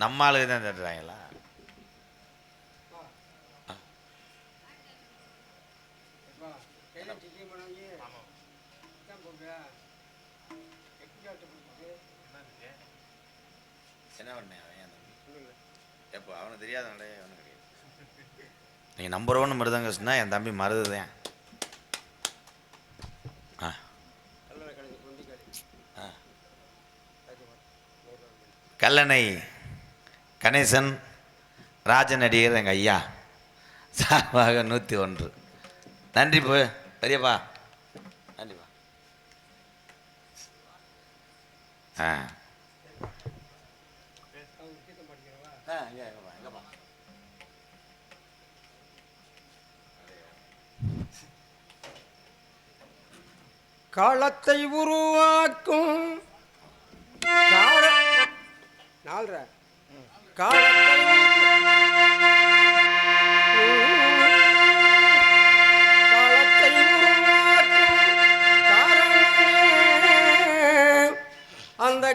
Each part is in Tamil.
நம்ம ஆளுக்கு தான் தட்டுறாங்களா? என்ன பண்ணேன் அவன் எப்போ அவனுக்கு தெரியாதவனே அவனு கிடையாது. நீங்கள் நம்பர் ஒன்று மிருதங்க சொன்னால் என் தம்பி மருதுதான். ஆ ஆ கல்லணை கணேசன் ராஜன் அடிகர் எங்கள் ஐயா சார்பாக 101. நன்றி பெரியப்பா, நன்றிப்பா. ஆ காலத்தை உருவாக்கும் அந்த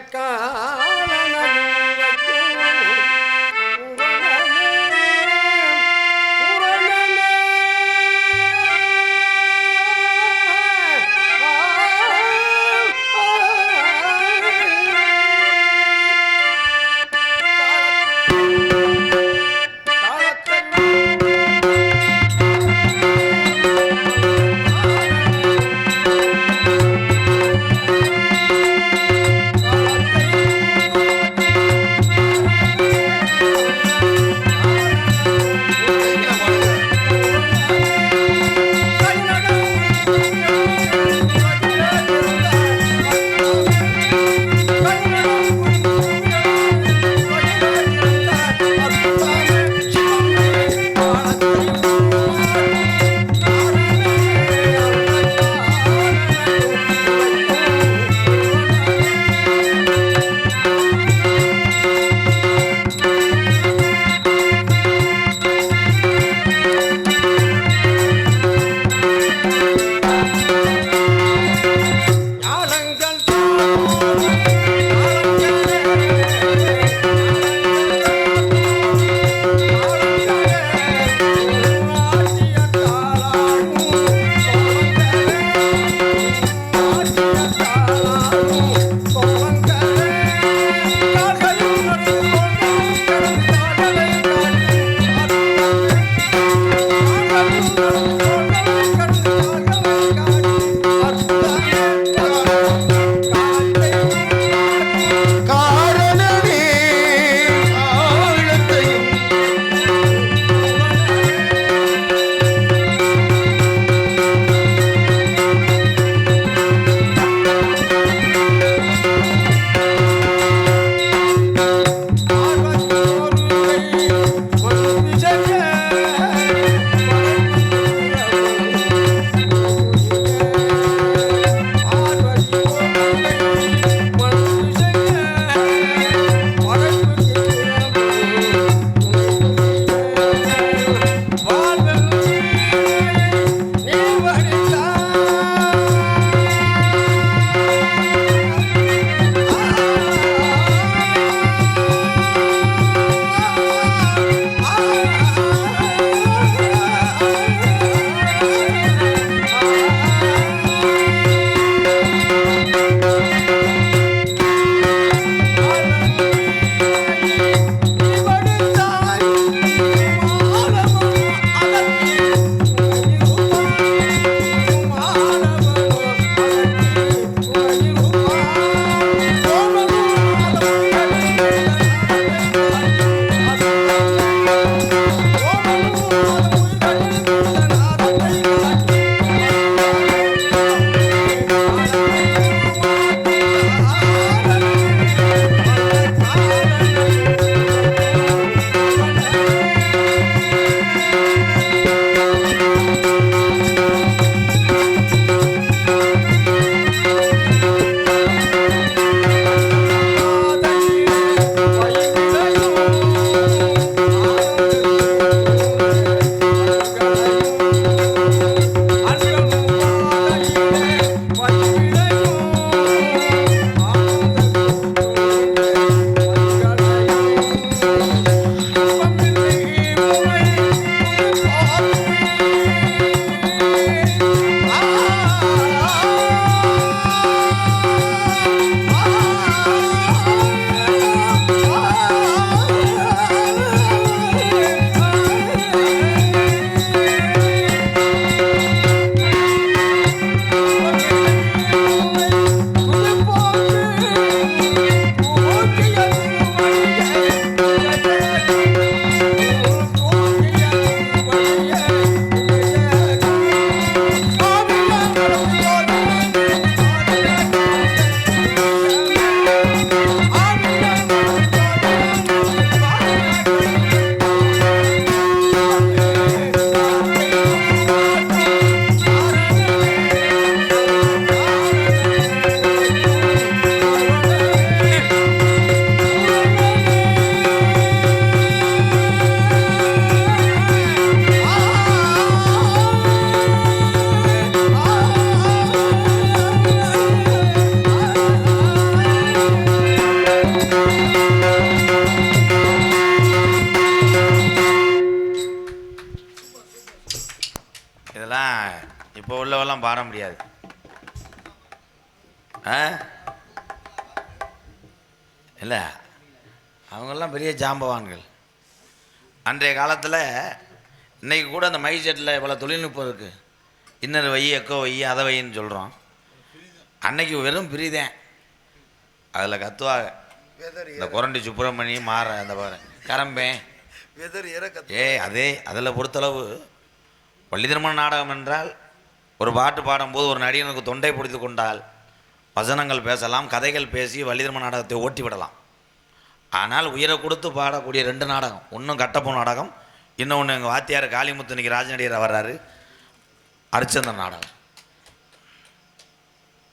அளவெல்லாம் பாட முடியாது. இல்லை, அவங்கெல்லாம் பெரிய ஜாம்பவான்கள். அன்றைய காலத்தில் இன்றைக்கி கூட அந்த மைக் செட்டில் இவ்வளோ தொழில்நுட்பம் இருக்குது. இன்னொரு வை, எக்கோ வை, அதை வைன்னு சொல்கிறோம். அன்னைக்கு வெறும் பிரிதேன். அதில் கத்துவாங்க. இந்த குரண்டி சுப்பிரமணியம் மாற அந்த கரம்பேன் அதே அதில் பொறுத்தளவு வள்ளி திருமண நாடகம் என்றால் ஒரு பாட்டு பாடும்போது ஒரு நடிகனுக்கு தொண்டை பிடித்து கொண்டால் வசனங்கள் பேசலாம், கதைகள் பேசி வள்ளி திருமண நாடகத்தை ஓட்டி விடலாம். ஆனால் உயிரை கொடுத்து பாடக்கூடிய 2 நாடகம், ஒன்றும் கட்டப்போ நாடகம், இன்னொன்று எங்கள் வாத்தியார் காளிமுத்து இன்னைக்கு ராஜநடிகர் வர்றாரு அரிச்சந்திரன் நாடகம்.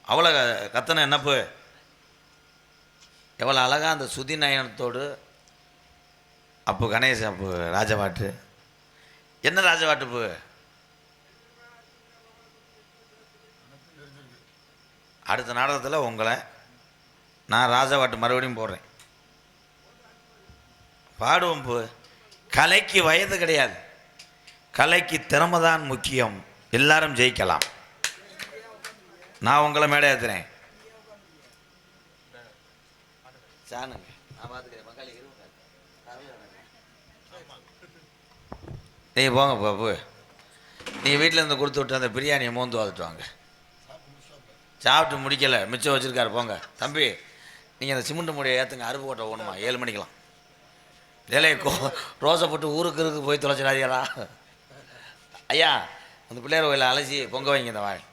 அவ்வளோ கத்தனை என்னப்பு எவ்வளோ அழகாக அந்த சுதி நயனத்தோடு. அப்போ கணேஷ் அப்போ ராஜபாட்டு என்ன ராஜபாட்டுப்பு அடுத்த நாடகத்தில் உங்களை நான் ராஜபாட்டு மறுபடியும் போடுறேன். பாடுவோம். கலைக்கு வயது கிடையாது, கலைக்கு திறமை தான் முக்கியம். எல்லாரும் ஜெயிக்கலாம். நான் உங்களை மேடை ஏற்றுறேன். சாணுங்க, நான் பார்த்துக்கிறேன். நீ போங்க பாப்பு, நீ வீட்டில் இருந்து கொடுத்து விட்டு அந்த பிரியாணியை மோந்து வாத்துட்டு வாங்க. சாப்பிட்டு முடிக்கலை, மிச்சம் வச்சுருக்காரு. போங்க தம்பி, நீங்கள் அந்த சிமெண்ட் மூடியை ஏற்றுங்க. அருப்பு கோட்டை ஓணுமா 7 மணிக்கெலாம். வேலையை ரோசை போட்டு ஊருக்கு போய் தொலைச்சிடாதீங்களா ஐயா. அந்த பிள்ளையார் கோயிலை அலசி பொங்க வைங்க இந்த வாய்.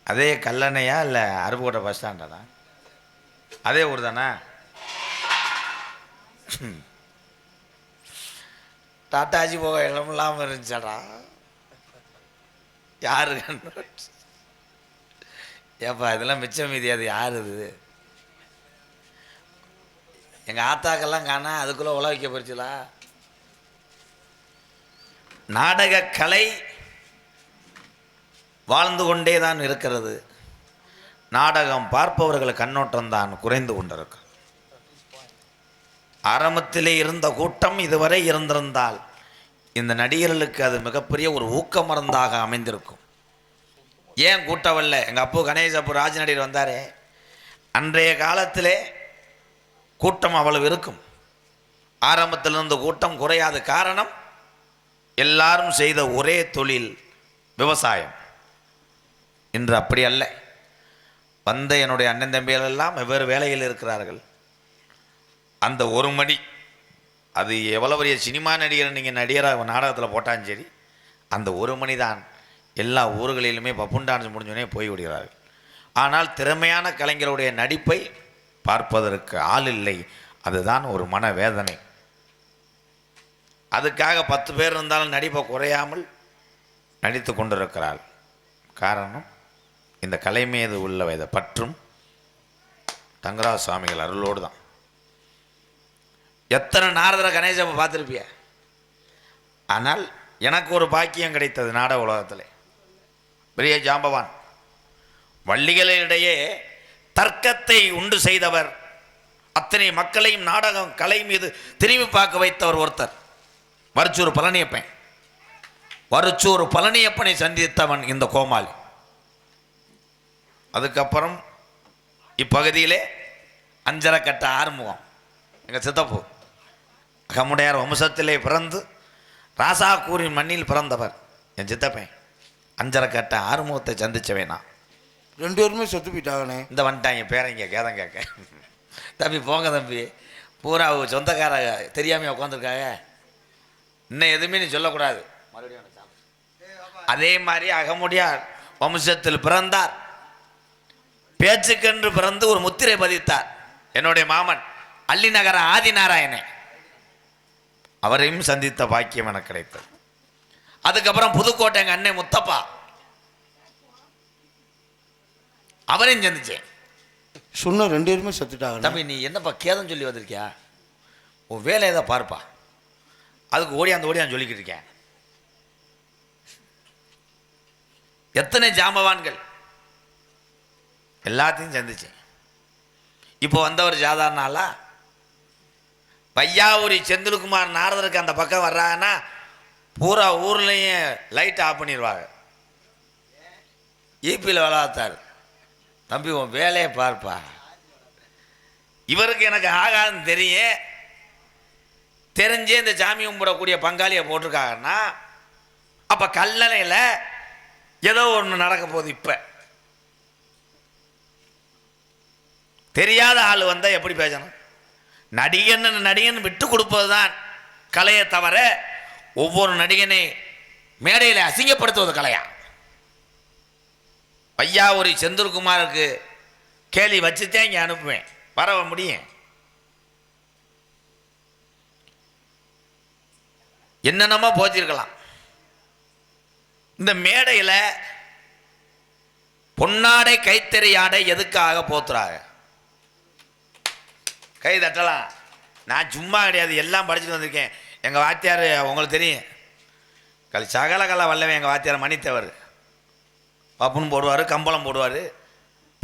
அதே கல்லணையா இல்லை அருப்புக்கோட்டை பஸ் ஸ்டாண்டாண்ணா? அதே ஊர் தானே? டாட்டாஜி போக இடம் இல்லாமல் இருந்துச்சாடா. யாரு ஏப்பா இதெல்லாம் மிச்சம் மீதி. அது யார் இது? எங்கள் ஆத்தாக்கெல்லாம் காணா, அதுக்குள்ளே உல வைக்க போச்சுலா. நாடக கலை வாழ்ந்து கொண்டே தான் இருக்கிறது. நாடகம் பார்ப்பவர்கள் கண்ணோட்டம் தான் குறைந்து கொண்டிருக்கு. ஆரம்பத்திலே இருந்த கூட்டம் இதுவரை இருந்திருந்தால் இந்த நடிகர்களுக்கு அது மிகப்பெரிய ஒரு ஊக்க மருந்தாக அமைந்திருக்கும். ஏன் கூட்டம் வரல? எங்கள் அப்போ கணேஷ் அப்போ ராஜ நடிகர் வந்தாரே, அன்றைய காலத்திலே கூட்டம் அவ்வளவு இருக்கும். ஆரம்பத்தில் இருந்த கூட்டம் குறையாத காரணம் எல்லாரும் செய்த ஒரே தொழில் விவசாயம். இன்று அப்படி அல்ல. வந்த என்னுடைய அண்ணன் தம்பிகள் எல்லாம் வெவ்வேறு வேலையில் இருக்கிறார்கள். அந்த 1 மணி, அது எவ்வளோ பெரிய சினிமா நடிகர் நீங்கள் நடிகராக நாடகத்தில் போட்டாலும் சரி, அந்த 1 மணி தான் எல்லா ஊர்களிலுமே பப்புன் டான்ஸ் முடிஞ்சோடனே போய் விடுகிறார்கள். ஆனால் திறமையான கலைஞருடைய நடிப்பை பார்ப்பதற்கு ஆள் இல்லை. அதுதான் ஒரு மனவேதனை. அதுக்காக 10 பேர் இருந்தாலும் நடிப்பை குறையாமல் நடித்து கொண்டிருக்கிறாள். காரணம் இந்த கலை மீது உள்ள வயது பற்றும் தங்கராஜ சுவாமிகள் அருளோடு தான். எத்தனை நாரதர கணேசப்பை பார்த்துருப்பிய. ஆனால் எனக்கு ஒரு பாக்கியம் கிடைத்தது நாடக உலகத்தில். பெரிய ஜாம்பவான், வள்ளிகளிடையே தர்க்கத்தை உண்டு செய்தவர், அத்தனை மக்களையும் நாடகம் கலை மீது திரும்பி பார்க்க வைத்தவர் ஒருத்தர், வரிச்சூர் பழனியப்பன். வரிச்சூர் பழனியப்பனை சந்தித்தவன் இந்த கோமாளி. அதுக்கப்புறம் இப்பகுதியிலே அஞ்சரக்கட்ட ஆறுமுகம், எங்கள் சித்தப்பு அகமுடையார் வம்சத்திலே பிறந்து ராசாக்கூரின் மண்ணில் பிறந்தவர் என் சித்தப்பன். அஞ்சரக்கட்ட ஆறுமுகத்தை சந்திச்சவேனா. 2 பேருமே செத்து போயிட்டாங்கண்ணே. இந்த வந்துட்டாங்க பேரங்க கேதம் கேட்க. தம்பி போங்க தம்பி, பூரா சொந்தக்கார தெரியாமல் உட்காந்துருக்காங்க. இன்னும் எதுவுமே நீ சொல்லக்கூடாது. மறுபடியும் அதே மாதிரி அகமுடையார் வம்சத்தில் பிறந்தார். பேச்சுக்கென்று பிறந்து ஒரு முத்திரை பதித்தார் என்னுடைய மாமன் அல்லிநகர ஆதிநாராயணன். அவரையும் சந்தித்த பாக்கியம் எனக்கு கிடைத்தது. அதுக்கப்புறம் புதுக்கோட்டை எங்கள் அண்ணன் முத்தப்பா, அவரையும் சந்திச்சேன். சொன்ன 2 பேருமே செத்துட்டாங்க. தம்பி நீ என்னப்பா கேதம் சொல்லி வந்திருக்கியா? உன் வேலை ஏதோ பார்ப்பா. அதுக்கு ஓடியாந்து சொல்லிக்கிட்டு இருக்கேன். எத்தனை ஜாம்பவான்கள் எல்லாத்தையும் சந்திச்சேன். இப்போ வந்தவர் சாதாரண ஆளா? வையாவூரி செந்தில்குமார் நாரதருக்கு அந்த பக்கம் வர்றாங்கன்னா பூரா ஊர்லேயும் லைட் ஆஃப் பண்ணிடுவாங்க. ஈபியில் விளாத்தார், தம்பி உன் வேலையை பார்ப்பா. இவருக்கு எனக்கு ஆகாதுன்னு தெரியும், தெரிஞ்சே இந்த சாமி கும்பிடக்கூடிய பங்காளியை போட்டிருக்காங்கன்னா அப்போ கல்லணையில் ஏதோ ஒன்று நடக்க போகுது. இப்போ தெரியாத ஆள் வந்தால் எப்படி பேசணும்? நடிகன் விட்டு கொடுப்பது தான் கலையை தவிர ஒவ்வொரு நடிகனை மேடையில் அசிங்கப்படுத்துவது கலையா? ஐயா ஒரு செந்தில்குமாருக்கு கேலி வச்சுதான் இங்கே அனுப்புவேன், வர முடியும். என்னென்னமோ போத்திருக்கலாம். இந்த மேடையில் பொன்னாடை கைத்தறியாடை எதுக்காக போத்துறாங்க? கை தட்டலாம். நான் சும்மா கிடையாது, எல்லாம் படிச்சுட்டு வந்திருக்கேன். எங்கள் வாத்தியார் உங்களுக்கு தெரியும், சகல கலை வல்லவன் எங்கள் வாத்தியார் மணித்தவர். பப்புன்னு போடுவார், கம்பளம் போடுவார்,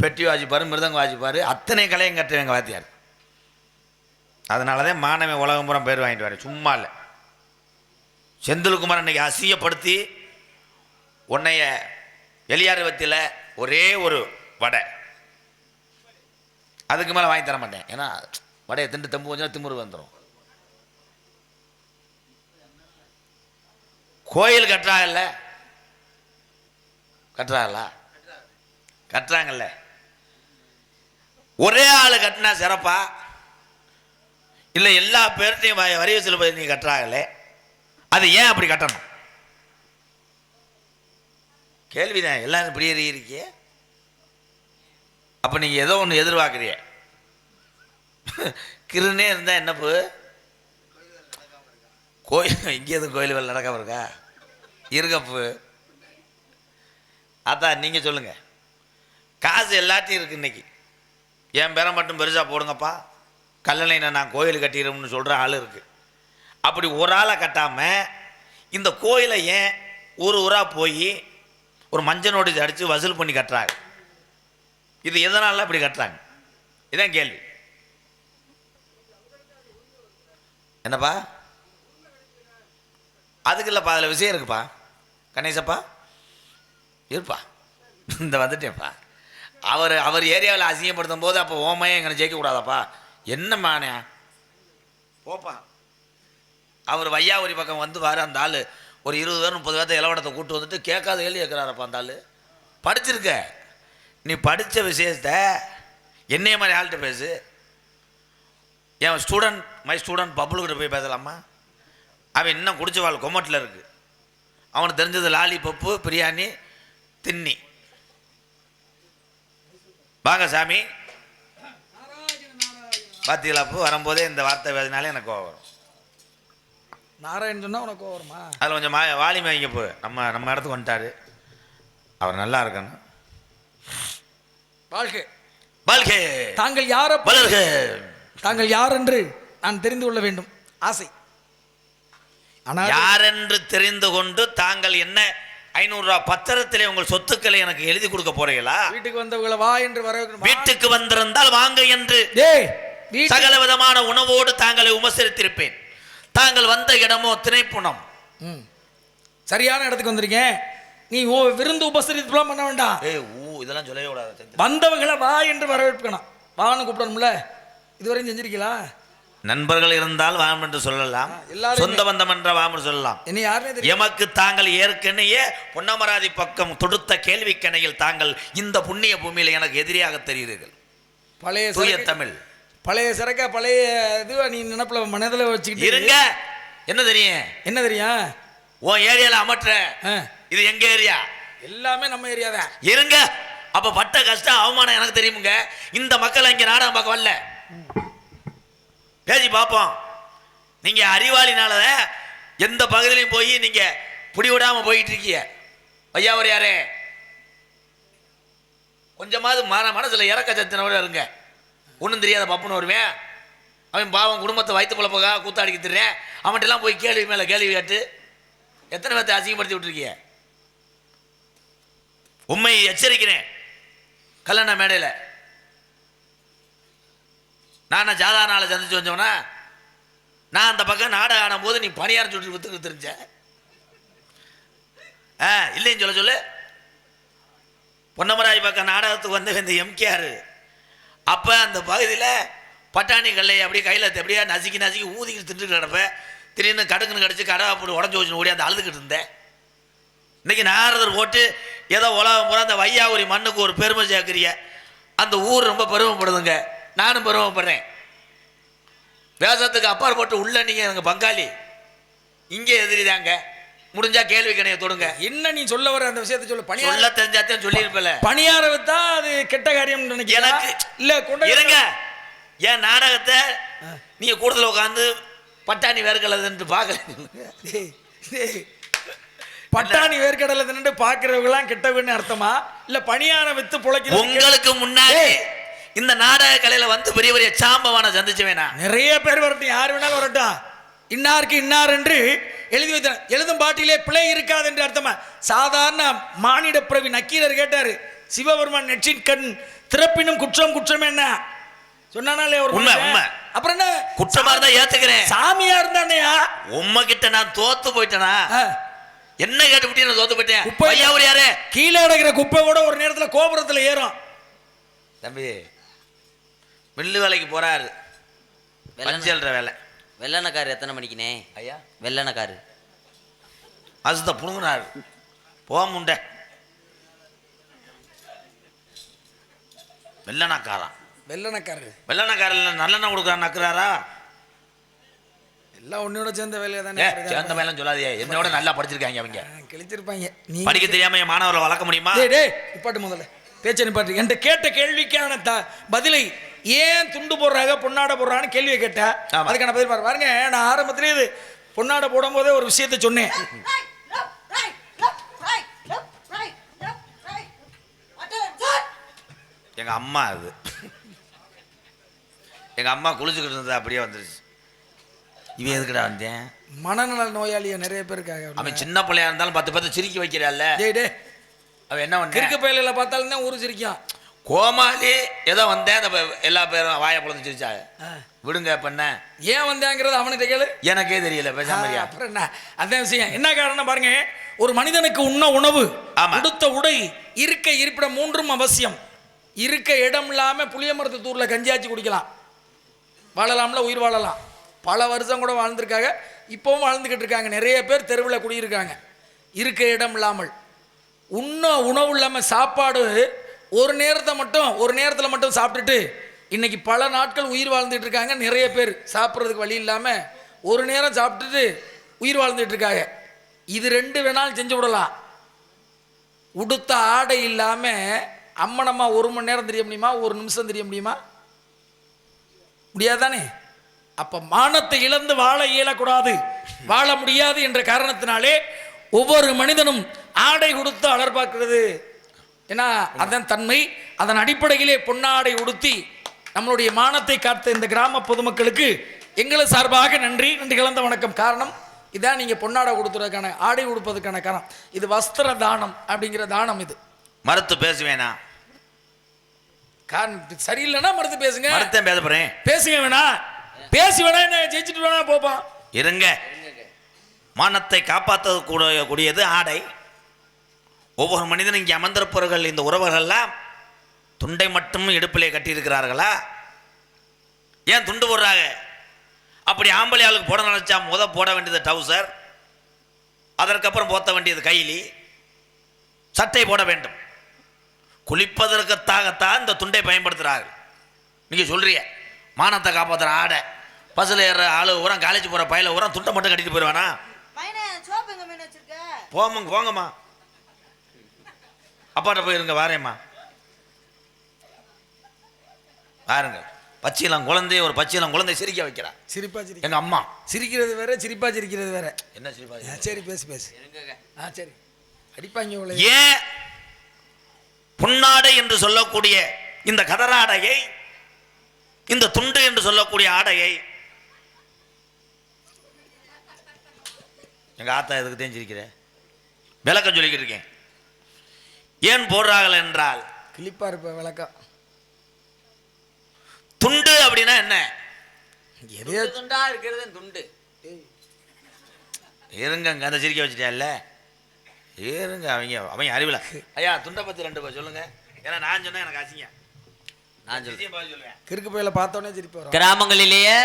பெட்டி வாசிப்பார், மிருதங்க வாசிப்பார், அத்தனை கலையும் கட்டுவேன் எங்கள் வாத்தியார். அதனால தான் மாணவன் உலகம் பூரா பேர் வாங்கிட்டு வரேன், சும்மா இல்லை. செந்தில்குமார் அன்னைக்கு அசிங்கப்படுத்தி உன்னைய எலியார்வத்தில் ஒரே ஒரு வடை, அதுக்கு மேலே வாங்கி தர மாட்டேன். ஏன்னா வடையை திண்டு தம்பு கொஞ்சம் திமுரு வந்துடும். கோயில் கட்டுறாங்கல்ல, கட்டுறாங்கல்ல, ஒரே ஆள் கட்டினா சிறப்பா இல்லை எல்லா பேர்ட்டையும் வரி வசூல் பண்ணி நீ கட்டுறாங்கல்ல, அது ஏன் அப்படி கட்டணும்? கேள்விதான். எல்லாம் இப்படி இருக்கிய, அப்போ நீங்கள் ஏதோ ஒன்று எதிர்பார்க்குறிய. கிருனே இருந்தால் என்னப்பு கோயில், இங்கே எதுவும் கோயில் வேலை நடக்காம இருக்கா? இருக்கப்பு. அதான் நீங்கள் சொல்லுங்கள். காசு எல்லாத்தையும் இருக்குது இன்னைக்கு. என் பேரை மட்டும் பெருசாக போடுங்கப்பா, கல்லணையில் நான் கோயில் கட்டிடும்னு சொல்கிற ஆள் இருக்குது. அப்படி ஒரு ஆளை கட்டாமல் இந்த கோயிலை ஏன் ஊராக போய் ஒரு மஞ்சள் நோட்டீஸ் அடித்து வசூல் பண்ணி கட்டுறாங்க? இது எதனால இப்படி கட்டுறாங்க? இதான் கேள்வி. என்னப்பா அதுக்கு இல்லைப்பா, அதில் விஷயம் இருக்குப்பா. கணேசப்பா இருப்பா, இந்த வந்துட்டேன்ப்பா. அவர் ஏரியாவில் அசிங்கப்படுத்தும் போது அப்போ ஓமையே எங்களை ஜெயிக்கக்கூடாதாப்பா? என்னம்மாண்ணே போப்பா. அவர் வையாவூரி பக்கம் வந்து வாரு, அந்த ஆள் ஒரு 20 பேர் 30 பேர்த்த இலவடத்தை கூட்டு வந்துட்டு கேட்காத கேள்வி கேட்குறாரப்பா. அந்த ஆள் படிச்சிருக்க, நீ படித்த விஷயத்த என்னைய மாதிரி ஆள்கிட்ட பேசு. என் ஸ்டூடெண்ட் மை ஸ்டூடெண்ட் பப்புளுக்கிட்ட போய் பேசலாமா? அவன் இன்னும் குடிச்ச வாழ் கொமட்டில் இருக்குது. அவனுக்கு தெரிஞ்சது லாலிபப்பு, பிரியாணி, தின்னி. வாங்க சாமி பார்த்தீங்களாப்பு, வரும்போதே இந்த வார்த்தை வேதினாலே எனக்கு கோவம் வரும். நாராயணன் சொன்னா உனக்கு வருமா? அதில் கொஞ்சம் வாலிமை வைங்க. போ நம்ம இடத்துக்கு வந்துட்டாரு, அவர் நல்லா இருக்கணும். வாழ்க வாழ்க. தாங்கள் யார வளர்க. தாங்கள் யார் என்று நான் தெரிந்து கொள்ள வேண்டும் ஆசை. யார் என்று தெரிந்து கொண்டு தாங்கள் என்ன 500 ரூபாய் பத்திரத்திலே உங்கள் சொத்துக்களை எனக்கு எழுதி கொடுக்க போறீங்களா? வீட்டுக்கு வந்தவங்களை வா என்று வர வைக்கணும். வீட்டுக்கு வந்திருந்தால் வாங்க என்று சகல விதமான உணவோடு தாங்களை உபசரித்திருப்பேன். தாங்கள் வந்த இடமோ திணைப்புணம். சரியான இடத்துக்கு வந்திருக்கேன். நீ விருந்து உபசரித்துலாம் பண்ண வேண்டாம். இதெல்லாம் சொல்லவே கூடாது. வந்தவங்களை வா என்று வரவேற்கணும். வான்னு கூப்பிடணும்ல. இதுவரையும் செஞ்சிருக்கீங்களா? நண்பர்கள் இருந்தால் வாம் என்று சொல்லலாம், சொந்த பந்தம் என்ற வாம் என்று சொல்லலாம். எமக்கு தாங்கள் ஏற்கனவே பொன்னமராதி பக்கம் தொடுத்த கேள்விக்கணையில் தாங்கள் இந்த புண்ணிய பூமியில எனக்கு எதிரியாக தெரிகிறீர்கள். பழைய தூய தமிழ், பழைய சரக்க பழைய இதுவா நீ நினைப்புல மனதில் வச்சுக்கிட்டு இருங்க. என்ன தெரியும்? என்ன தெரியும்? உன் ஏரியால அமற்ற இது எங்க ஏரியா? எல்லாமே நம்ம ஏரியா தான். இருங்க. அப்ப பட்ட கஷ்டம் அவமானம் எனக்கு தெரியுமுங்க. இந்த மக்கள் இங்க நாடகம் பார்க்க வரல, பேசி பார்ப்போம். நீங்க அறிவாளினால எந்த பகுதியிலையும் போய் நீங்க பிடிவிடாம போயிட்டு இருக்கீங்க. ஐயா ஒரு யாரே கொஞ்சமாவது மனசுல இறக்க சத்தினோட இருங்க. ஒன்றும் தெரியாத பப்புன்னு வருவேன். அவன் பாவம் குடும்பத்தை வயிற்று குழப்பக்காக கூத்தாடிக்க திடுறேன். அவன்கிட்டலாம் போய் கேள்வி மேலே கேள்வி கேட்டு எத்தனை பேர்த்தை அசிங்கப்படுத்தி விட்டுருக்கீங்க. உண்மை எச்சரிக்கிறேன். கல்யாண மேடையில் நான் சாதாரண ஆளை சந்திச்சு வந்தோம்னா, நான் அந்த பக்கம் நாடகம் ஆடும் போது நீ பணியாரம் சுட்டு வித்துக்கிட்டு தெரிஞ்ச இல்லைன்னு சொல்ல சொல்லு. பொன்னமராய் பக்கம் நாடகத்துக்கு வந்து இந்த எம்கேஆர் அப்போ அந்த பகுதியில் பட்டாணி கல்லை அப்படியே கையில் எப்படியா நசுக்கி நசுக்கி ஊதிக்கிட்டு தின்னுட்டு கிடப்ப. திடீர்னு கடுக்குன்னு கடிச்சு கடை அப்படி உடஞ்சி வச்சு ஓடி அந்த அழுதுகிட்டு இருந்தேன். இன்னைக்கு நாரதர் போட்டு ஏதோ உலகம் பூரா அந்த வையாபுரி மண்ணுக்கு ஒரு பெருமை சேர்க்குறிய. அந்த ஊர் ரொம்ப பெருமைப்படுதுங்க, நானும் பெருமைப்படுறேன். வேஷத்துக்கு அப்பாறு போட்டு உள்ள நீங்கள் எனக்கு பங்காளி, இங்கே எதிரிதாங்க. முடிஞ்சா கேள்வி கணைய தொடுங்க. என்ன நீ சொல்ல வர அந்த விஷயத்தை சொல்லு. சொல்ல தெரிஞ்சாத்தையும் சொல்லியிருப்பல. பணியார வித்தா அது கெட்ட காரியம் எனக்கு இல்ல கொண்டு இருங்க. என் நாடகத்தை நீங்க கூடுதல் உட்காந்து பட்டாணி வேர்க்கலதுன்னு பார்க்கல. பட்டாணி வேர்க்கடலை தின்னு பாக்குறவங்கலாம் கெட்டவன்னு அர்த்தமா? இல்ல பணியாரம் வித்து பொழைக்கிறது? உங்களுக்கு முன்னாடி இந்த நாடக கலையில வந்து பெரிய பெரிய சாம்பவான சந்திச்சு வேணா நிறைய பேர் வரட்டும், யார் வேணாலும் வரட்டும். இன்னாருக்கு இன்னார் என்று எழுதி வைத்த எழுதும் பாட்டிலே பிழை இருக்காது என்று அர்த்தமா? சாதாரண மானிட பிறவி நக்கீரர் கேட்டாரு, சிவபெருமான் நெற்றின் கண் திறப்பினும் குற்றம் குற்றம் என்ன சொன்னாலே ஒரு உண்மை உண்மை. அப்புறம் என்ன குற்றமா இருந்தா ஏத்துக்கிறேன். சாமியா இருந்தானேயா உண்மை கிட்ட நான் தோத்து போயிட்டேனா? என்ன கேட்டுவிட்டு நான் தோத்து போயிட்டேன். குப்பை யாரு கீழே அடக்கிற குப்பை கூட ஒரு நேரத்துல கோபுரத்துல ஏறும். தம்பி மில்லு வேலைக்கு போறாரு, பஞ்சல்ற வேலை. வெள்ளனக்காரு எத்தனை மணிக்குனே ஐயா? வெள்ளனக்காரு அசுத்த புடுங்கினாரு. போக முண்டை வெள்ளனக்காரன். வெள்ளனக்காரில் நல்லெண்ணெய் கொடுக்குறான் நக்குறாரா? எல்லாம் உன்னோட சேர்ந்த வேலையை தானே. சேர்ந்த வேலைன்னு சொல்லாதே, என்னோட நல்லா படிச்சிருக்காங்க அவங்க. கிழிச்சிருப்பாங்க. நீ படிக்க தெரியாம என் மாணவர்களை வளர்க்க முடியுமா? நிப்பாட்டு முதல்ல பேச்ச நிப்பாட்டு. என்கிட்ட கேட்ட கேள்விக்கான பதிலை ஏன் துண்டு போடுறாங்க பொன்னாடை போடுறான்னு கேள்வியை கேட்டா அதுக்கான பதில் பாருங்க. நான் ஆரம்பத்திலே இது பொன்னாடை போடும் போதே ஒரு விஷயத்தை சொன்னேன். எங்க அம்மா அது எங்க அம்மா குளிச்சுக்கிட்டு இருந்தது அப்படியே வந்துருச்சு. இவன் எதுக்குடா வந்தேன்? மனநல நோயாளிய நிறைய பேர் இருக்காங்க. அவன் சின்ன பிள்ளையா இருந்தாலும் 10 சிரிக்க வைக்கிறாள். அவன் என்ன பண்ண கிறுக்கு பயில பார்த்தாலும் தான் ஊரு சிரிக்கான். கோமாளி ஏதோ வந்தேன், எல்லா பேரும் வாயை பொழுது சிரிச்சாங்க. விடுங்க. பண்ண ஏன் வந்தேங்கிறது அவனுக்கு கேளு, எனக்கே தெரியல. பேசாமரியா? அப்புறம் என்ன அதான் விஷயம். என்ன காரணம் பாருங்க, ஒரு மனிதனுக்கு உண்ண உணவு, உடுத்த உடை, இருக்க இருப்பிடம் மூன்றும் அவசியம். இருக்க இடம் இல்லாம புளிய மரத்து தூர்ல கஞ்சியாச்சு குடிக்கலாம், வாழலாம்ல, உயிர் வாழலாம். பல வருஷம் கூட வாழ்ந்துருக்காங்க, இப்பவும் வாழ்ந்துக்கிட்டு இருக்காங்க. நிறைய பேர் தெருவில் குடியிருக்காங்க இருக்க இடம் இல்லாமல். உண்ண உணவு இல்லாமல் சாப்பாடு ஒரு நேரத்தில் மட்டும் சாப்பிட்டுட்டு இன்னைக்கு பல நாட்கள் உயிர் வாழ்ந்துட்டு இருக்காங்க. நிறைய பேர் சாப்பிட்றதுக்கு வழி இல்லாமல் ஒரு நேரம் சாப்பிட்டுட்டு உயிர் வாழ்ந்துட்டு இருக்காங்க. இது ரெண்டு வேணாலும் செஞ்சு விடலாம். உடுத்த ஆடை இல்லாமல் அம்மனம்மா 1 மணி நேரம் தெரிய முடியுமா? 1 நிமிஷம் தெரிய முடியுமா? முடியாதானே? அப்ப மானத்தை இழந்து வாழ இயலக்கூடாது, வாழ முடியாது என்ற காரணத்தினாலே ஒவ்வொரு மனிதனும் ஆடை உடுத்து அலர்பார்க்கிறது. ஏன்னா அதன் தன்மை, அதன் அடிப்படையிலே பொன்னாடை உடுத்தி நம்மளுடைய மானத்தை காத்த இந்த கிராம பொதுமக்களுக்கு எங்களை சார்பாக நன்றி கலந்த வணக்கம். காரணம் இதான், நீங்க பொன்னாடை கொடுத்துறதுக்கான, ஆடை உடுப்பதற்கான காரணம் இது. வஸ்திர தானம் அப்படிங்கிற தானம் இது. மறுத்து பேசுவேனா? காரணம் சரியில்லைன்னா மறுத்து பேசுங்க. மறுத்தேன் பேச போறேன். பேசுங்க வேணா, பேசி வேணா, என்ன ஜெயிச்சுட்டு வேணா போப்பான். இருங்க. மானத்தை காப்பாற்ற கூடியது ஆடை. ஒவ்வொரு மனிதனும் இங்கே அமர்ந்திருப்பவர்கள், இந்த உறவுகள்லாம் துண்டை மட்டும் இடுப்பிலே கட்டியிருக்கிறார்களா? ஏன் துண்டு போடுறாங்க? அப்படி ஆம்பளை ஆளுக்கு போட நினைச்சா போட வேண்டியது டவுசர், அதற்கப்புறம் போத்த வேண்டியது கைலி, சட்டை போட வேண்டும். குளிப்பதற்காகத்தான் இந்த துண்டை பயன்படுத்துகிறார்கள். நீங்க சொல்றிய மானத்தை காப்பாற்றுற ஆடை, பஸ்ஸில் ஏற ஆளு ஊரம், காலேஜ் போகிற பயில ஊரம் துண்டை மட்டும் கட்டிட்டு போயிடுவானா? போங்கம்மா, அப்பாட்ட போயிருங்க, வாரேம்மா. பாருங்க, பச்சையிலம் குழந்தை, ஒரு பச்சையிலம் குழந்தை சிரிக்க வைக்கிறா. சிரிப்பா சிரிக்க எங்க அம்மா சிரிக்கிறது வேற, சிரிப்பா சிரிக்கிறது வேற. என்ன சிரிப்பா? சரி பேசு. சரி அடிப்பாங்க. ஏன் பொன்னாடை என்று சொல்லக்கூடிய இந்த கதராடையை, இந்த துண்டு என்று சொல்லக்கூடிய ஆடையை எங்க ஆத்தா எதுக்கு தெரிஞ்சிருக்கிற விளக்கம் சொல்லிக்கிட்டு இருக்கேன். ஏன் போடுறார்கள் என்றால், கிளிப்பா இருப்ப விளக்கம். துண்டு அப்படின்னா என்ன? துண்டா இருக்கிறது துண்டு. இருங்க, அந்த சிரிக்க வச்சுட்டேன்ல. ஏறுங்க அவங்க அறிவில. ஐயா துண்டை பற்றி 2 பேர் சொல்லுங்க. ஏன்னா நான் சொன்னேன் எனக்கு ஆச்சுங்க. நான் சொல்றேன். சொல்லுவேன். கிறுக்கு பையில பார்த்தோன்னே திருப்பி வரும். கிராமங்களிலேயே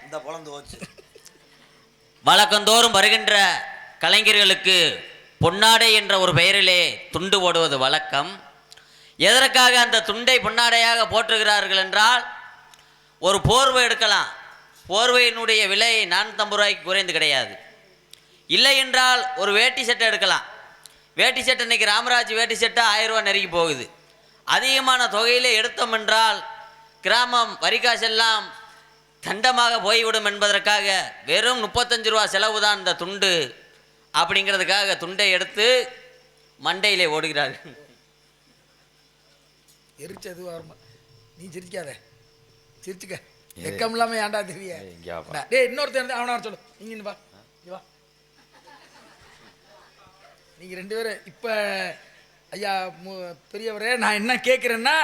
இந்த பொழந்து போச்சு. வழக்கந்தோறும் வருகின்ற கலைஞர்களுக்கு பொன்னாடை என்ற ஒரு பெயரிலே துண்டு போடுவது வழக்கம். எதற்காக அந்த துண்டை பொன்னாடையாக போற்றுகிறார்கள் என்றால், ஒரு போர்வை எடுக்கலாம், போர்வையினுடைய விலை 450 ரூபாய்க்கு குறைந்து கிடையாது. இல்லை என்றால் ஒரு வேட்டி சட்டை எடுக்கலாம். வேட்டி சட்டை இன்னைக்கு ராமராஜ் வேட்டி சட்டை 1000 ரூபா நெருங்கி போகுது. அதிகமான தொகையிலே எடுத்தோம் என்றால் கிராமம் வரிகாசெல்லாம் தண்டமாக போய்விடும் என்பதற்காக வெறும் 35 ரூபா செலவு தான் இந்த துண்டு அப்படிங்கிறதுக்காக துண்டை எடுத்து மண்டையிலே ஓடுகிறார்கள். எரிச்சது வருமா? நீ சிரிக்காத, சிரிச்சுக்க. வெக்கம் இல்லாம ஏன்டா தெரிய? டேய் இன்னொருத்தர் அவனை வர சொல்லு. நீங்க வா, வா. நீங்க 2 பேரும் இப்ப ஐயா பெரியவரே, நான் என்ன கேட்கிறேன்னா,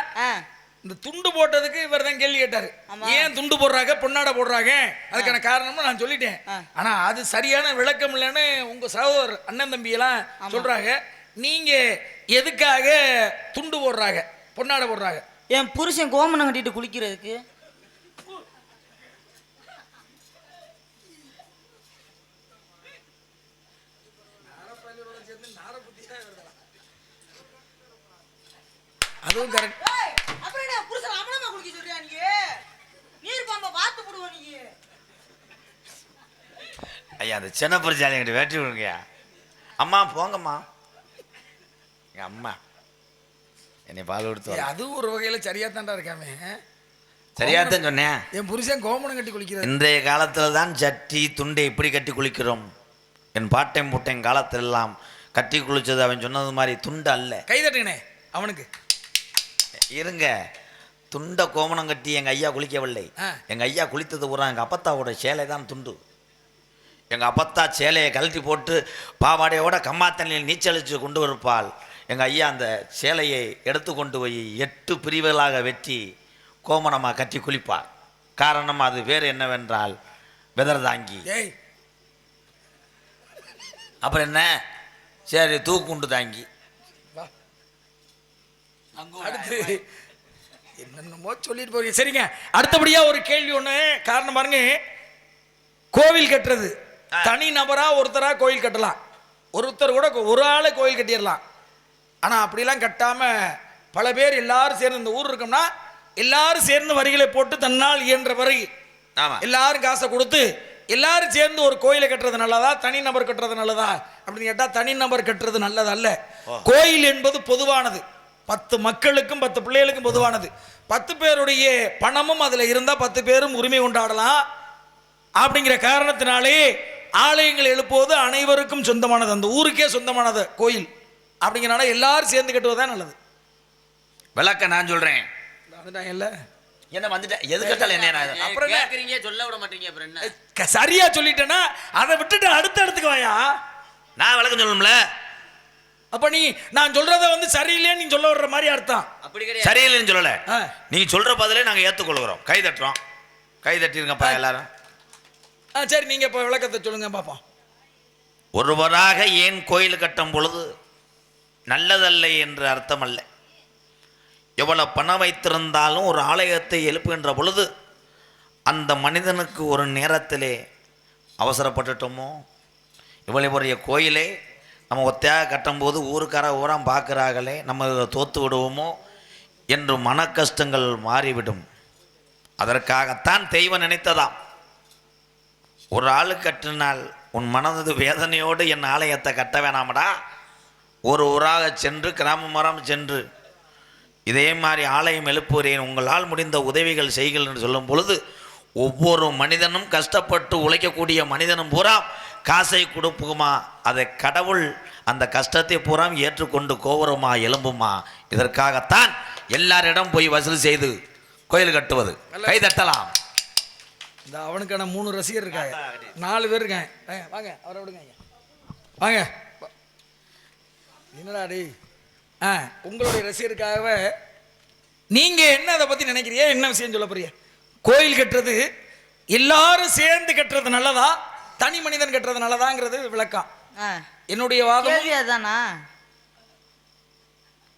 இந்த துண்டு போட்டதுக்கு இவர் தான் கேள்வி கேட்டாரு. ஏன் துண்டு போடுறாங்க, பொன்னாடை போடுறாங்க, அதுக்கான காரணமும் நான் சொல்லிட்டேன். ஆனா அது சரியான விளக்கம் இல்லைன்னு உங்க சகோதரர் அண்ணன் தம்பி எல்லாம் சொல்றாங்க. நீங்க எதுக்காக துண்டு போடுறாங்க, பொன்னாடை போடுறாங்க? என் புருஷன் கோமணம் கட்டிட்டு குளிக்கிறதுக்கு. அதுவும் கரெக்ட். ஐயா அந்த சின்ன பிரச்சாரி என்கிட்ட வேட்டி விடுங்கய்யா. அம்மா போங்கம்மா. எங்க அம்மா என்னை பால் கொடுத்து. அதுவும் ஒரு வகையில சரியா தான்டா இருக்காமே. சரியாத்தான் சொன்னேன். என் புருஷன் கோமணம் கட்டி குளிக்கிறது. இன்றைய காலத்துல தான் சட்டி துண்டை இப்படி கட்டி குளிக்கிறோம். என் பாட்டையும் புட்டையும் காலத்திலெல்லாம் கட்டி குளிச்சது அவன் சொன்னது மாதிரி துண்டு அல்ல. கை தட்டுங்கண்ணே அவனுக்கு. இருங்க, துண்டை கோமணம் கட்டி எங்க ஐயா குளிக்கவில்லை. எங்க ஐயா குளித்தது பூரா எங்க அப்பத்தாவோட சேலை தான் துண்டு. எங்க அப்பத்தா சேலையை கழட்டி போட்டு பாவாடையோட கம்மா தண்ணியில் நீச்சலிச்சு கொண்டு இருப்பாள். எங்க ஐயா அந்த சேலையை எடுத்து கொண்டு போய் 8 பிரிவுகளாக வெட்டி கோமணமாக கட்டி குளிப்பார். காரணம் அது வேறு என்னவென்றால் வெதர் தாங்கி. அப்புறம் என்ன, சரி தூக்குண்டு தாங்கி. அடுத்து என்னென்னமோ சொல்லிட்டு போறீங்க. சரிங்க, அடுத்தபடியா ஒரு கேள்வி ஒண்ணு. காரணம் பாருங்க, கோவில் கட்டுறது தனி நபரா ஒருத்தரா கோயில் கட்டலாம். ஒருத்தர் கூட ஒரு ஆளை கோயில் கட்டிடலாம். ஆனா அப்படிலாம் கட்டாம பல பேர் எல்லாரும் சேர்ந்து, இந்த ஊர் இருக்கோம்னா எல்லாரும் சேர்ந்து வரிகளை போட்டு தன்னால் இயன்ற வரை எல்லாரும் காசை கொடுத்து எல்லாரும் சேர்ந்து ஒரு கோயிலை கட்டுறது நல்லதா, தனி நபர் கட்டுறது நல்லதா அப்படின்னு கேட்டா தனி நபர் கட்டுறது நல்லது அல்ல. கோயில் என்பது பொதுவானது. 10 மக்களுக்கும் 10 பிள்ளைகளுக்கும் பொதுவானது. 10 பேருடைய பணமும் அதுல இருந்தா 10 பேரும் உரிமை கொண்டாடலாம். அப்படிங்கிற காரணத்தினாலே ஆலயங்கள் எழுப்புவது அனைவருக்கும் சொந்தமானது, அந்த ஊருக்கே சொந்தமானது கோயில். அப்படிங்கிறனால எல்லாரும் சேர்ந்து கட்டுவதுதான் நல்லது. விளக்க நான் சொல்றேன். என்ன வந்துட்டேன், எது கட்டல என்ன அப்புறம் கேக்குறீங்க, சொல்ல விட மாட்டீங்க. அப்புறம் என்ன சரியா சொல்லிட்டேன்னா அதை விட்டுட்டு அடுத்த இடத்துக்கு வாயா. நான் விளக்கம் சொல்லணும்ல. அப்ப நீ நான் சொல்றத சரியில்லைன்னு நீ சொல்ல வர்ற மாதிரி அர்த்தம். அப்படி கிடையாது. சரியில்லைன்னு சொல்லல, நீ சொல்ற பதிலே நாங்க ஏத்துக்கொள்கிறோம். கை தட்டுறோம். கை தட்டிருங்கப்பா எல்லாரும். சரி, நீங்க இப்ப விளக்கத்தை சொல்லுங்க பாப்போம். ஒருவராக ஏன் கோயில் கட்டும் பொழுது நல்லதல்ல என்று அர்த்தம் அல்ல. எவ்வளவு பணம் வைத்திருந்தாலும் ஒரு ஆலயத்தை எழுப்புகின்ற பொழுது அந்த மனிதனுக்கு ஒரு நேரத்திலே அவசரப்பட்டுட்டோமோ, இவ்வளவு பெரிய கோயிலை நம்ம ஒத்தையாக கட்டும்போது ஊருக்கார ஊராம் பார்க்குறாங்களே, நம்ம தோற்று விடுவோமோ என்று மன கஷ்டங்கள் மாறிவிடும். அதற்காகத்தான் தெய்வம் நினைத்ததாம், ஒரு ஆளு கட்டினால் உன் மனது வேதனையோடு என் ஆலயத்தை கட்ட வேணாமடா, ஒரு ஊராக சென்று கிராமமரம் சென்று இதே மாதிரி ஆலயம் எழுப்புகிறேன், உங்களால் முடிந்த உதவிகள் செய்கள் என்று சொல்லும் பொழுது ஒவ்வொரு மனிதனும் கஷ்டப்பட்டு உழைக்கக்கூடிய மனிதனும் பூரா காசை கொடுப்புமா, அதை கடவுள் அந்த கஷ்டத்தை பூரா ஏற்றுக்கொண்டு கோபுரமா எழும்புமா. இதற்காகத்தான் எல்லாரிடம் போய் வசூல் செய்து கோயில் கட்டுவது. கை தட்டலாம். இந்த அவனுக்கான 3 ரசிகர் இருக்காங்க, 4 பேர் இருக்காங்க. வாங்க அவரை விடுங்க. வாங்க. என்னடா டே, உங்களுடைய ரசிகருக்காகவே நீங்க என்ன அதை பத்தி நினைக்கிறீங்க, என்ன விஷயம் சொல்ல போறீங்க? கோயில் கட்டுறது எல்லாரும் சேர்ந்து கட்டுறது நல்லதா, தனி மனிதன் கட்டுறது நல்லதாங்கிறது விளக்கம். என்னுடைய வாதம் கேள்வி அதானா?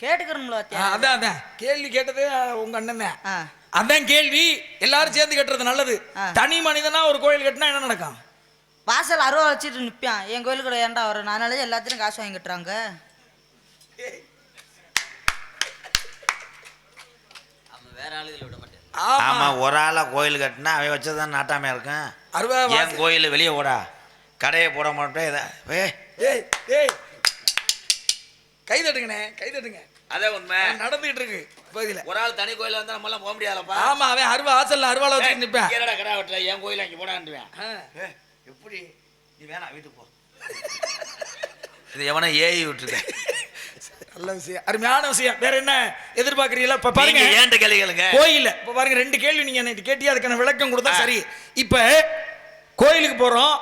கேட்டுக்கிறோம்ல அதான் கேள்வி கேட்டது உங்க அண்ணன் தான். ஆ. அதான் கேள்வி. எல்லாரும் சேர்ந்து கட்டுறது நல்லது. ஆ. தனி மனிதனா ஒரு கோயில் கட்டினா என்ன நடக்கும்? வாசல் அருவா வச்சுட்டு நிற்பான். என் கோயிலுக்கு கூட ஏன்டா வரும்? அதனால எல்லாத்தையும் காசு வாங்கி கட்டுறாங்க. வேற ஆளுகளை விட மாட்டேன். ஆமா, ஒரு ஆளா கோயில் கட்டினா அவன் வச்சதுதான் நாட்டாமையா இருக்கும். அருவா என் கோயில் வெளியே ஓடா, கடையை போட மாட்டேன். கை தட்டுங்கண்ணே, கை தட்டுங்க. அதே உண்மை நடந்துகிட்டு இருக்கு பகுதியில். ஒரு ஆள் தனி கோயில வந்தா நம்மளாம் போக முடியாதப்பா. ஆமா, அவன் அருவா வாசல்ல அருவால வச்சு நிப்பேன். கேரடா கடை வெட்டல, என் கோயில அங்கே போடான்டுவேன். எப்படி நீ வேணாம் வீட்டுக்கு போ. இது எவனா ஏஐ விட்டுருக்கேன். நல்ல விஷயம், அருமையான விஷயம். வேற என்ன எதிர்பார்க்கறீங்களா? இப்ப பாருங்க, ஏன்ட்ட கேள்வி கேளுங்க. கோயில்ல இப்ப பாருங்க 2 கேள்வி நீங்க எனக்கு கேட்டியா, அதுக்கான விளக்கம் கொடுத்தா சரி. இப்ப கோயிலுக்கு போறோம்,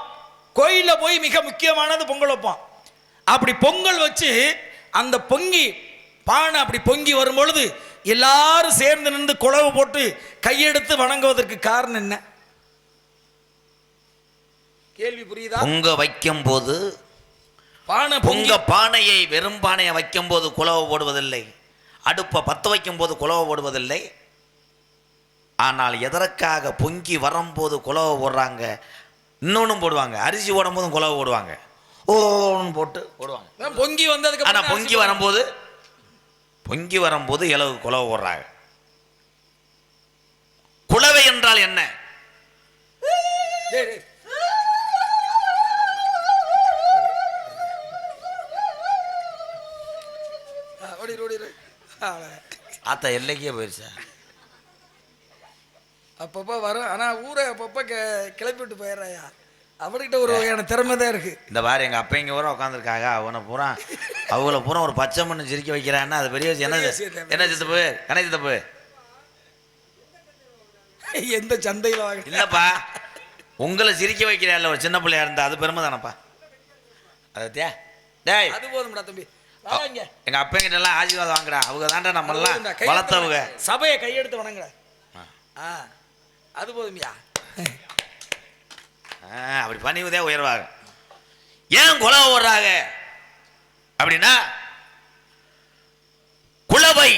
கோயில்ல போய் மிக முக்கியமானது பொங்கல் வைப்போம். அப்படி பொங்கல் வச்சு அந்த பொங்கி பானை அப்படி பொங்கி வரும் பொழுது எல்லாரும் சேர்ந்து நின்று குழவு போட்டு கையெடுத்து வணங்குவதற்கு காரணம் என்ன? கேள்வி புரியுதா? பொங்க வைக்கும் போது பானை பொங்க பானையை வெறும் பானையை வைக்கும் போது குலவை போடுவதில்லை, அடுப்பை பற்ற வைக்கும் போது குலவை போடுவதில்லை. ஆனால் எதற்காக பொங்கி வரும்போது குலவை போடுறாங்க? இன்னொன்னும் போடுவாங்க, அரிசி ஓடும் போதும் குலவை போடுவாங்க, ஓன்னு போட்டு போடுவாங்க. பொங்கி வந்ததுக்கு ஆனால் பொங்கி வரும்போது இலவு குலவை போடுறாங்க. குலவை என்றால் என்ன? ஆத்தா எல்லைக்கே போயிருச்சா? அப்பப்போ வரும், ஆனா ஊரை அப்பப்போ கிளப்பி விட்டு போயிடுறாயா. அவர்கிட்ட ஒரு வகையான திறமை தான் இருக்கு. இந்த பாரு, எங்க அப்பா இங்க பூரா உட்காந்துருக்காங்க, அவனை பூரா அவங்கள பூரா ஒரு பச்சை மண்ணு சிரிக்க வைக்கிறான்னா அது பெரிய விஷயம். என்ன சித்தப்பு, கணை சித்தப்பு, எந்த சந்தையில் வாங்க இல்லப்பா, உங்களை சிரிக்க வைக்கிறேன் ஒரு சின்ன பிள்ளையா இருந்தா அது பெருமை தானப்பா. அதத்தியா டேய், அது போதும்டா தம்பி. எங்க அப்பா கிட்ட எல்லாம் ஆசீர்வாதம் வாங்குறா, அவங்க தாண்டா நம்ம எல்லாம் வளர்த்தவங்க. சபையை கையெடுத்து வணங்குற, அது போதுமியா? அப்படி பண்ணிவதே உயர்வாக. ஏன் குலவை ஓடுறாங்க அப்படின்னா, குலவை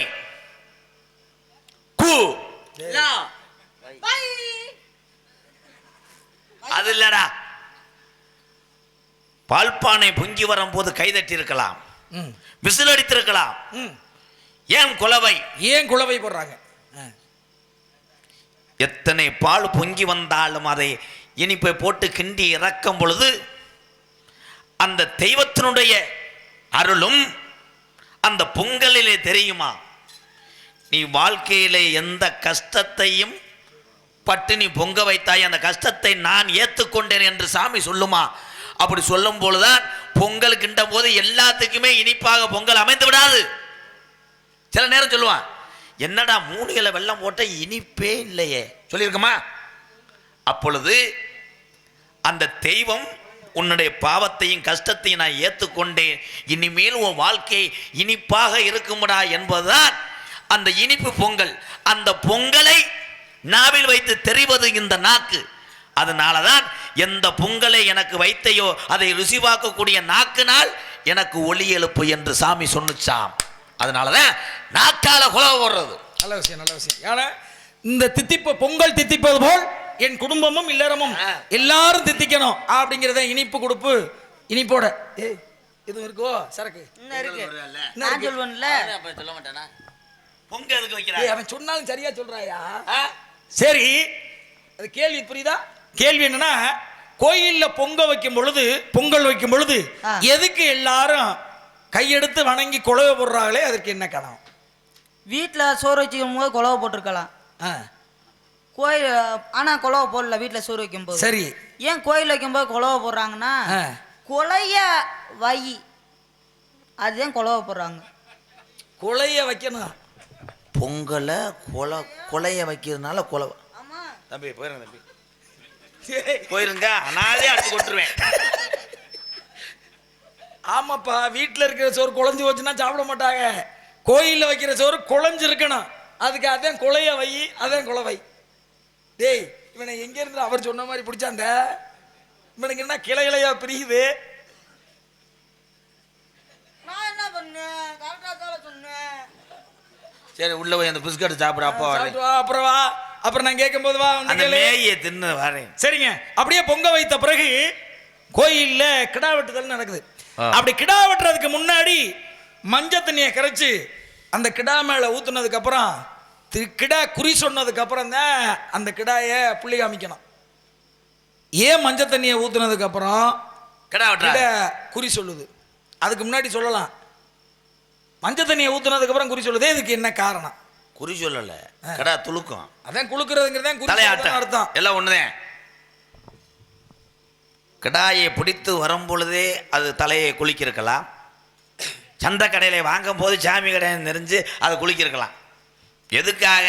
கு அது இல்லடா. பால்பானை பொங்கி வரும் போது கைதட்டி இருக்கலாம், விசில் அடித்திருக்கலாம். ஏன் குலவை? ஏன் குலவை போடுறாங்க? எத்தனை பால் பொங்கி வந்தாலும் அதை இனிப்பை போட்டு கிண்டி இறக்கும் பொழுது அந்த தெய்வத்தினுடைய அருளும் அந்த பொங்கலிலே தெரியுமா? நீ வாழ்க்கையிலே எந்த கஷ்டத்தையும் பட்டு நீ பொங்க வைத்தாய், அந்த கஷ்டத்தை நான் ஏற்றுக்கொண்டேன் என்று சாமி சொல்லுமா? அப்படி சொல்லும் பொழுதுதான் பொங்கல் கிண்ட போது எல்லாத்துக்குமே இனிப்பாக பொங்கல் அமைந்து விடாது. சில நேரம் சொல்லுவான், என்னடா 3 கிலோ வெல்லம் போட்ட இனிப்பே இல்லையே சொல்லியிருக்குமா? அப்பொழுது அந்த தெய்வம் உன்னுடைய பாவத்தையும் கஷ்டத்தையும் நான் ஏற்றுக்கொண்டேன், இனிமேல் உன் வாழ்க்கை இனிப்பாக இருக்கும்டா என்பதுதான் அந்த இனிப்பு பொங்கல். அந்த பொங்கலை நாவில் வைத்து தெரிவது இந்த நாக்கு. அதனாலதான் எந்த பொங்கலை எனக்கு வைத்தையோ அதை ருசி பார்க்கக்கூடிய நாக்குனால் எனக்கு ஒளி எழுப்பு என்று சாமி சொன்னுச்சாம். அதனாலதான் நாக்கால குலவை போடுறது. நல்ல விஷயம், நல்ல விஷயம். ஏன்னா இந்த தித்திப்பு பொங்கல் தித்திப்பது போல் என் குடும்பமும் இல்லறமும் எல்லாரும் தித்திக்கணும் அப்படிங்கிறத இனிப்பு கொடுப்பு இனிப்போட. இது இருக்கோ சரக்கு நான் சொல்லுவேன்ல, சொல்ல மாட்டேனா? பொங்க எதுக்கு வைக்கிறான்? அவன் சொன்னாலும் சரியா சொல்றாயா? சரி, அது கேள்வி புரியுதா? கேள்வி என்னன்னா, கோயில்ல பொங்கல் வைக்கும் பொழுது எதுக்கு எல்லாரும் கையெடுத்து வணங்கி குலவை போடுறாங்களே, அதற்கு என்ன காரணம்? வீட்டில் சோறு வச்சுக்கும் போது குலவை போட்டிருக்கலாம், கோயில் ஆனால் குலவை போடல வீட்டில் சோறு வைக்கும் போது. சரி, ஏன் கோயில் வைக்கும் போது குலவை போடுறாங்கன்னா, குலைய வை, அதுதான் குலவை போடுறாங்க. குலைய வைக்கணும். பொங்கலை கொலைய வைக்கிறதுனால குலவை. தம்பி போயிருங்க, தம்பி போயிருங்க, அனாதே அடிச்சு கொட்டுருவேன். ஆமாப்பா, வீட்டில் இருக்கிற சோறு குழஞ்சி வச்சுன்னா சாப்பிட மாட்டாங்க. கோயிலில் வைக்கிற சோறு குழஞ்சு இருக்கணும், அதுக்கு அதான் குலைய வை, அதான் குலவை. டேய், இவனை எங்கேருந்து அவர் சொன்ன மாதிரி பிடிச்சாந்த? இவனுக்கு என்ன கிளையா பிரியுது? சொன்னேன், கரெக்டா தானே சொன்னேன். சரி உள்ள போய் அந்த பிஸ்கட் சாப்பிட அப்பா வரேன். சாப்பிட்டு வா, அப்புறம் வா. அப்புறம் நான் கேட்கும் போது வா வந்து அந்த கேளு. மேயை தின்னு வரேன். சரிங்க. அப்படியே பொங்க வைத்த பிறகு கோயில்ல கிடா வெட்டுதல் நடக்குது. ஆ. அப்படி கிடா வெட்டுறதுக்கு முன்னாடி மஞ்சள் தண்ணியை கரைச்சு அந்த கிடா மேல ஊத்துனதுக்கு அப்புறம் கிடா குறி சொன்னதுக்கு அப்புறம் தான் அந்த கிடாய புள்ளி காமிக்கணும். ஏன் மஞ்சள் தண்ணியை ஊத்துனதுக்கு அப்புறம் கிடா வெட்டுறா. கிடா குறி சொல்லுது? அதுக்கு முன்னாடி சொல்லலாம். மஞ்சள் தண்ணியை ஊத்துனதுக்கு அப்புறம் குறி சொல்லுதே, இதுக்கு என்ன காரணம்? குறி சொல்லல, கிடா துளுக்கும். அதான் குளுக்குறதுங்கிறதான் குறி தலையாட்டம் அர்த்தம். எல்லாம் ஒண்ணுதான். கிடாயை பிடித்து வரும் பொழுதே அது தலையை குளிக்கிருக்கலாம். சந்தை கடையில் வாங்கும் போது சாமி கடையை நெறிஞ்சு அதை குளிக்கிருக்கலாம். எதுக்காக?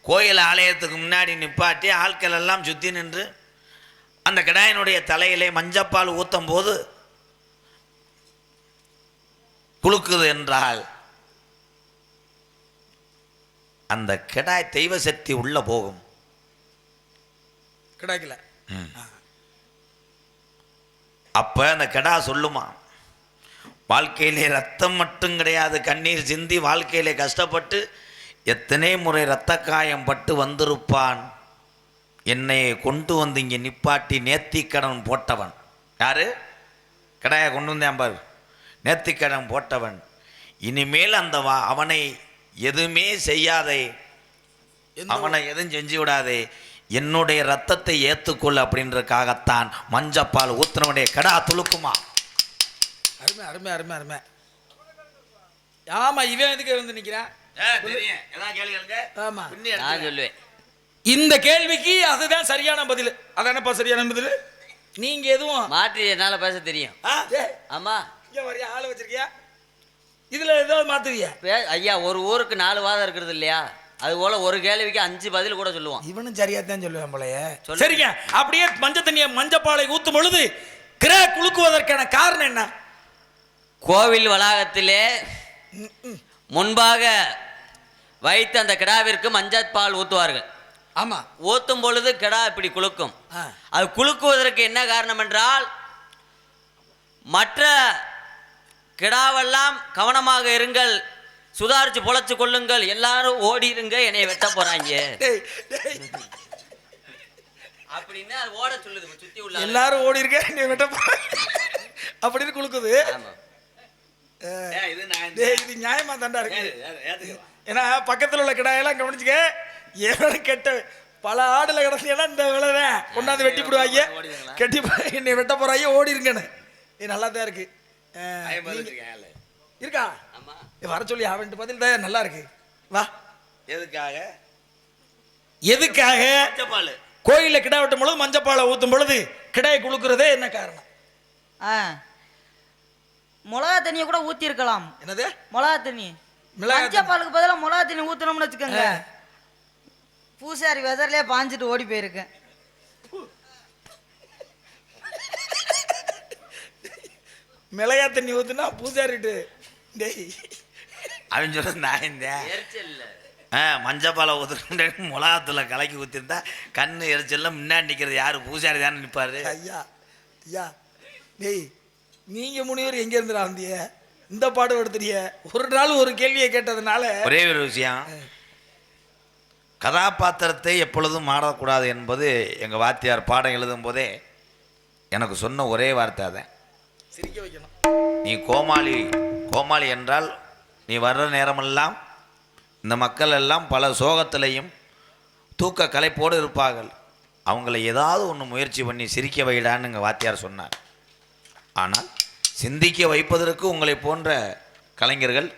கோயில் ஆலயத்துக்கு முன்னாடி நிப்பாட்டி ஆட்கள் எல்லாம் சுற்றி நின்று அந்த கிடாயினுடைய தலையிலே மஞ்சப்பால் ஊற்றும் போது குளுக்குது என்றால் அந்த கிடாய் தெய்வ சக்தி உள்ள போகும். கிடைக்கல. அப்ப அந்த கிடா சொல்லுமா, வாழ்க்கையிலே ரத்தம் மட்டும் கிடையாது, கண்ணீர் சிந்தி வாழ்க்கையிலே கஷ்டப்பட்டு எத்தனை முறை இரத்த காயம் பட்டு வந்திருப்பான். என்னை கொண்டு வந்து இங்கே நிப்பாட்டி நேர்த்திக்கடன் போட்டவன் யாரு? கிடாயை கொண்டு வந்தேன் பாரு, நேர்த்திக்கடன் போட்டவன். இனிமேல் அந்த அவனை எதுவுமே செய்யாதே, அவனை எதுவும் செஞ்சு விடாதே, என்னுடைய ரத்தத்தை ஏற்றுக்கொள் அப்படின்றதுக்காகத்தான் மஞ்சப்பால் ஊத்துனவனுடைய கடா துளுக்குமா. அருமை அருமை அருமை அருமை. ஆமா, இவன் எதுக்கு வந்து நிக்கிறான்? ஆமா, நான் சொல்லுவேன். இந்த கேள்விக்கு அதுதான் சரியான பதில். அதானப்பா சரியான பதில். நீங்க எதுவும் மாற்றி என்னால பேச தெரியும். ஆமா, இங்க வரையா ஆளு வச்சிருக்கியா? இதுல ஏதாவது மாத்துறியா? ஐயா, ஒரு ஊருக்கு 4 வாதம் இருக்கிறது இல்லையா? அது போல ஒரு கேள்விக்கு 5 பதில் கூட சொல்லுவான். இவனும் சரியா தான் சொல்லுவேன் போலயே. சொல்லு. சரிங்க. அப்படியே மஞ்சள் தண்ணியை மஞ்சப்பாலை ஊத்தும் பொழுது கிரா குலுக்குவதற்கான காரணம் என்ன? கோவில் வளாகத்திலே முன்பாக வைத்து அந்த கிடாவிற்கு மஞ்சள் பால் ஊத்துவார்கள். ஆமா, ஊத்தும் பொழுது கிடா இப்படி குலுக்கும். ஆ. அது குலுக்குவதற்கு என்ன காரணம் என்றால், மற்ற கிடாவெல்லாம் கவனமாக இருங்கள், சுதாரிச்சு பொழைச்சு கொள்ளுங்கள், எல்லாரும் ஓடிருங்க, என்னை வெட்ட போறாங்க அப்படின்னு அது ஓட சொல்லுது. சுத்தி உள்ள எல்லாரும் ஓடி இருக்க, நீ வெட்ட அப்படின்னு குலுக்குது. ஆமா. இது நியாயமா தாண்டா இருக்கு. ஏன்னா பக்கத்துல உள்ள கிடாயெல்லாம் கவனிச்சுக்க, எவனும் கெட்ட பல ஆடுல கிடச்சியெல்லாம் இந்த விளைதான் கொண்டாந்து வெட்டி போடுவாங்க, கெட்டி என்னை வெட்ட போறாங்க, ஓடிருங்கன்னு. இது நல்லா தான் இருக்கு. இருக்கா? வர சொல்லி அவன்ட்டு பதில் தான் நல்லா இருக்கு. வா. எதுக்காக? எதுக்காக மஞ்சப்பால் கோயில்ல கிடா வெட்டும் பொழுது மஞ்சப்பாலை ஊத்தும் பொழுது கிடாயை குளுக்குறதே என்ன காரணம்? மிளகா தண்ணியை கூட ஊத்தி இருக்கலாம். என்னது? மிளகா தண்ணி. மஞ்சப்பாலுக்கு பதிலாக மிளகா தண்ணி ஊத்தணும்னு வச்சுக்கோங்க, பூசாரி வெதர்லயே பாஞ்சிட்டு ஓடி போயிருக்கேன். மிளகா தண்ணி ஊத்துனா பூசாரிட்டு அவன் சொல்ற நான் மஞ்சப்பாலை ஊத்துற மிளகாத்துல கலக்கி ஊத்திருந்தா கண்ணு எரிச்சல்ல முன்னாடி நிக்கிறது யாரு? பூசாரி தானே நிற்பாரு. ஐயா ஐயா, டேய் நீங்க முனிவர் எங்க இருந்துடா வந்திய? இந்த பாடம் எடுத்துறிய? ஒரு நாள் ஒரு கேள்வியை கேட்டதுனால ஒரே ஒரு விஷயம், கதாபாத்திரத்தை எப்பொழுதும் மாறக்கூடாது என்பது எங்கள் வாத்தியார் பாடம் எழுதும் போதே எனக்கு சொன்ன ஒரே வார்த்தை அதான். சிரிக்க வைக்கணும். நீ கோமாளி என்றால் நீ வர்ற நேரமெல்லாம் இந்த மக்கள் எல்லாம் பல சோகத்திலையும் தூக்க கலைப்போடு இருப்பார்கள், அவங்கள ஏதாவது ஒன்று முயற்சி பண்ணி சிரிக்க வைடான்னு எங்கள் வாத்தியார் சொன்னார். ஆனால் சிந்திக்க வைப்பதற்கு உங்களை போன்ற கலைஞர்கள்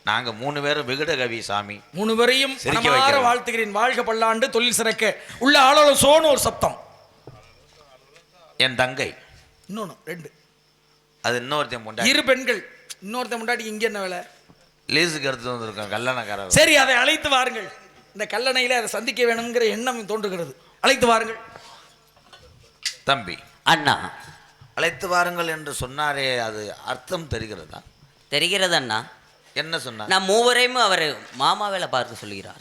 நாங்கள் 3 பேரும் விகட கவி சாமி 3 பேரையும் சிரிக்க மனமார வைக்கிறோம். வாழ்த்துகிறேன். வாழ்க பல்லாண்டு, தொழில் சிறக்க. உள்ள ஆளோட சோன்னு ஒரு சத்தம். என் தங்கை இன்னொன்று 2 அது இன்னொருத்தன் முண்டாடி, 2 பெண்கள். இன்னொருத்த முன்னாடி இங்க என்ன வேலை? லீஸுக்கு எடுத்து வந்திருக்கோம் கல்லணக்காரர். சரி, அதை அழைத்து வாருங்கள். இந்த கல்லணையில அதை சந்திக்க வேணுங்கிற எண்ணம் தோன்றுகிறது. அழைத்து வாருங்கள். தம்பி அண்ணா, அழைத்து வாருங்கள் என்று சொன்னாரே, அது அர்த்தம் தெரிகிறதா? தெரிகிறது அண்ணா. என்ன சொன்னார்? நான் 3 வரையும் அவர் மாமாவேல பார்த்து சொல்லுகிறார்.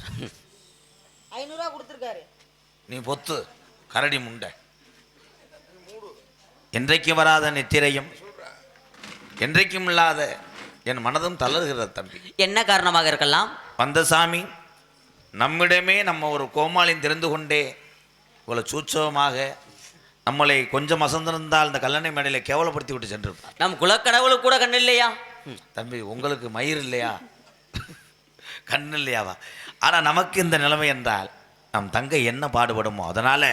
500 ரூபா கொடுத்துருக்காரு. நீ பொத்து கரடி முண்டை. என்றைக்கும் வராத நித்திரையும் என்றைக்கும் இல்லாத என் மனதும் தளர்கிறது தம்பி. என்ன காரணமாக இருக்கலாம்? வந்த சாமி நம்மிடமே நம்ம ஒரு கோமாளின் தெரிந்து கொண்டே இவ்வளோ சூட்சமாக நம்மளை கொஞ்சம் அசந்திருந்தால் இந்த கல்லணை மேடையில் கேவலப்படுத்தி விட்டு சென்றிருப்பார். நம் குலக்கடவுளுக்கு கூட கண்ணு இல்லையா? தம்பி உங்களுக்கு மயிர் இல்லையா, கண் இல்லையாவா? ஆனால் நமக்கு இந்த நிலைமை என்றால் நம் தங்கை என்ன பாடுபடுமோ. அதனால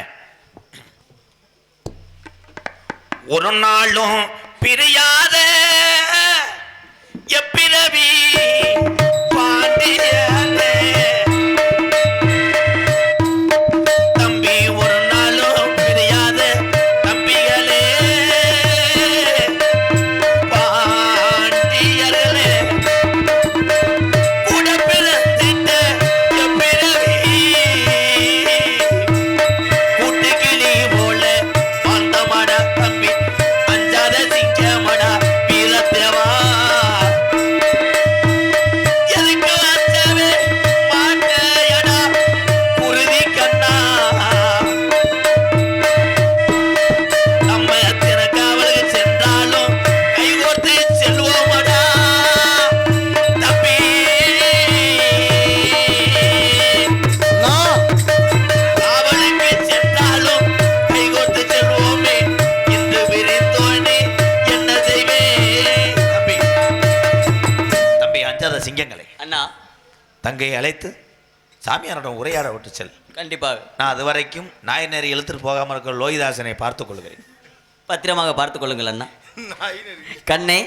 ஒரு நாளும் பிரியாத எப்பிரவி பாண்டியனே தம்பி, ஒரு நாளும் பிரியாத தம்பிகளே பாண்டியர்களே கூட பிறந்திட்ட எப்பிரவி கூட்டுக்கிளி போல வாழ்ந்தமாடா தம்பி, அஞ்சாத சிங்கமடா வீரத்தேவா. எதுக்கு அஞ்சவே மாட்டேயடா குருதி கண்ணா, நம்ம எத்தனை காவலுக்கு சென்றாலும் கைகோர்த்து செல்வோமடா தம்பி. காவலுக்கு சென்றாலும் கைகோர்த்து செல்வோமே, இன்று விரிந்தோனே என்ன செய்வே தம்பி. தம்பி அஞ்சாத சிங்கங்களே, அண்ணா தங்கையை அழைத்து சாமியாரிடம் உரையாட விட்டு செல். கண்டிப்பாக நான் அது வரைக்கும் நாயனரை இழுத்துட்டு போகாமல் இருக்கிற லோகிதாசனை பார்த்துக் கொள்கிறேன். பத்திரமாக பார்த்துக் கொள்ளுங்கள் அண்ணா. கண்ணே